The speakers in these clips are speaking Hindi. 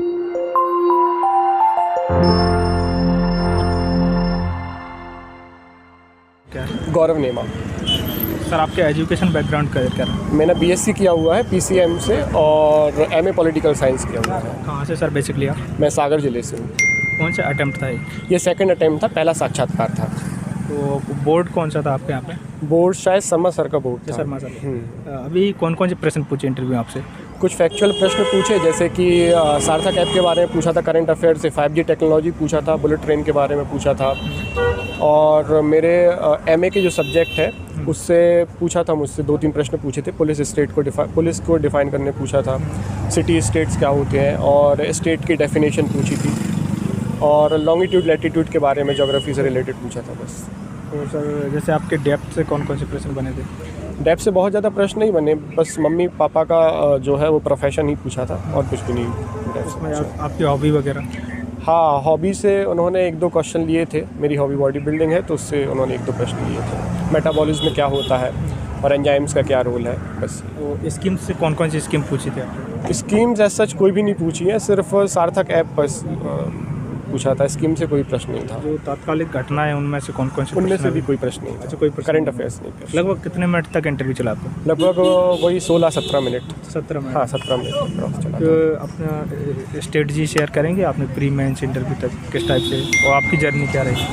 क्या गौरव नेमा। सर आपके एजुकेशन बैकग्राउंड क्या है? मैंने बीएससी किया हुआ है PCM से और एमए पॉलिटिकल साइंस किया हुआ है। कहाँ से सर बेसिकली आप? मैं सागर ज़िले से हूँ। कौन सा अटेम्प्ट था ये? ये सेकंड अटेम्प्ट था, पहला साक्षात्कार था। तो बोर्ड कौन सा था आपके यहाँ पे? बोर्ड शायद शर्मा सर का बोर्ड था। शर्मा सर। अभी कौन कौन से प्रश्न पूछे इंटरव्यू आपसे? कुछ फैक्चुअल प्रश्न पूछे, जैसे कि सार्थक ऐप के बारे में पूछा था, करंट अफेयर से 5G टेक्नोलॉजी पूछा था, बुलेट ट्रेन के बारे में पूछा था, और मेरे एमए के जो सब्जेक्ट है उससे पूछा था मुझसे 2-3 प्रश्न पूछे थे। पुलिस को डिफ़ाइन करने पूछा था, सिटी स्टेट्स क्या होते हैं, और स्टेट की डेफिनेशन पूछी थी, और लॉन्गिट्यूड लैटिट्यूड के बारे में ज्योग्राफी से रिलेटेड पूछा था बस। तो सर जैसे आपके डेप्थ से कौन कौन से प्रश्न बने थे? डेप्थ से बहुत ज़्यादा प्रश्न नहीं बने, बस मम्मी पापा का जो है वो प्रोफेशन ही पूछा था, और कुछ भी नहीं डेप्थ से उसमें पूछा। आपकी हॉबी वगैरह? हाँ, हॉबी से उन्होंने 1-2 क्वेश्चन लिए थे। मेरी हॉबी बॉडी बिल्डिंग है, तो उससे उन्होंने 1-2 प्रश्न लिए थे। मेटाबॉलिज्म में क्या होता है और एंजाइम्स का क्या रोल है, बस। तो स्कीम से कौन कौन सी स्कीम पूछी थी आपने? स्कीम्स एज सच कोई भी नहीं पूछी है, सिर्फ सार्थक ऐप बस पूछा था। स्कीम से कोई प्रश्न नहीं था। जो तात्कालिक घटना है उनमें से कौन कौन से? उनमें से भी कोई प्रश्न नहीं था। अच्छा, कोई प्रश्न करंट नहीं। अफेयर्स नहीं थे। लगभग कितने मिनट तक इंटरव्यू चला आपका? लगभग वही 16-17 मिनट। 17 मिनट। हाँ, 17 मिनट क्रॉस चला था। तो अपना स्ट्रेटजी शेयर करेंगे आपने प्री मेंस इंटरव्यू तक किस टाइप से, और आपकी जर्नी क्या रही?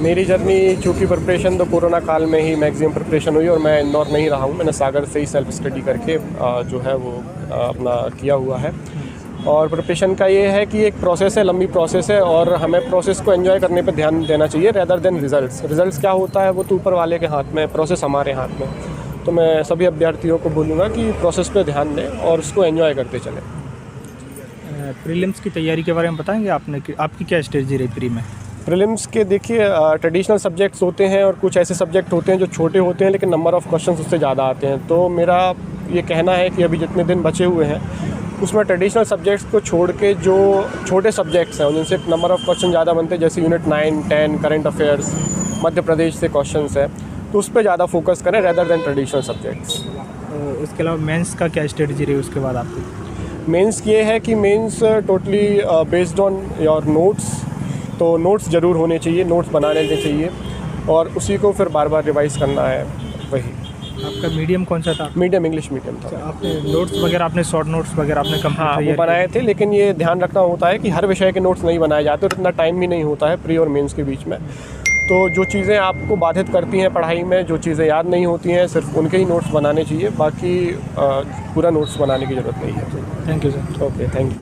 मेरी जर्नी, चूँकि प्रिपरेशन तो कोरोना काल में ही मैक्सिमम प्रिपरेशन हुई, और मैं इंदौर नहीं रहा हूँ। मैंने सागर से ही सेल्फ स्टडी करके जो है वो अपना किया हुआ है। और प्रिपरेशन का ये है कि एक प्रोसेस है, लंबी प्रोसेस है, और हमें प्रोसेस को एंजॉय करने पे ध्यान देना चाहिए रेदर देन रिजल्ट्स क्या होता है वो तो ऊपर वाले के हाथ में, प्रोसेस हमारे हाथ में। तो मैं सभी अभ्यर्थियों को बोलूँगा कि प्रोसेस पे ध्यान दें और उसको एंजॉय करते चलें। प्रीलिम्स की तैयारी के बारे में बताएंगे आपने कि आपकी क्या स्ट्रेटजी रही प्री में? प्रीलिम्स के देखिए, ट्रेडिशनल सब्जेक्ट्स होते हैं और कुछ ऐसे सब्जेक्ट होते हैं जो छोटे होते हैं लेकिन नंबर ऑफ़ क्वेश्चंस उससे ज़्यादा आते हैं। तो मेरा ये कहना है कि अभी जितने दिन बचे हुए हैं उसमें ट्रेडिशनल सब्जेक्ट्स को छोड़ के जो छोटे सब्जेक्ट्स हैं जिनसे नंबर ऑफ़ क्वेश्चन ज़्यादा बनते हैं, जैसे unit 9, 10 current affairs, Madhya Pradesh से क्वेश्चंस हैं, तो उस पर ज़्यादा फोकस करें रेदर देन ट्रेडिशनल सब्जेक्ट्स। इसके अलावा मेंस का क्या स्ट्रेटजी रही उसके बाद आपकी? मेंस ये है कि mains totally based on your notes, तो नोट्स ज़रूर होने चाहिए, नोट्स बना लेने चाहिए, और उसी को फिर बार बार रिवाइज़ करना है। वही। आपका मीडियम कौन सा था? मीडियम इंग्लिश मीडियम था। आपने नोट्स वगैरह, आपने शॉर्ट नोट्स वगैरह आपने हाँ, वो बनाए थे, लेकिन ये ध्यान रखना होता है कि हर विषय के नोट्स नहीं बनाए जाते और इतना टाइम भी नहीं होता है प्री और मेंस के बीच में। तो जो चीज़ें आपको बाधित करती हैं पढ़ाई में, जो चीज़ें याद नहीं होती हैं, सिर्फ उनके ही नोट्स बनाने चाहिए, बाकी पूरा नोट्स बनाने की ज़रूरत नहीं है। Thank you sir. Okay, thank you.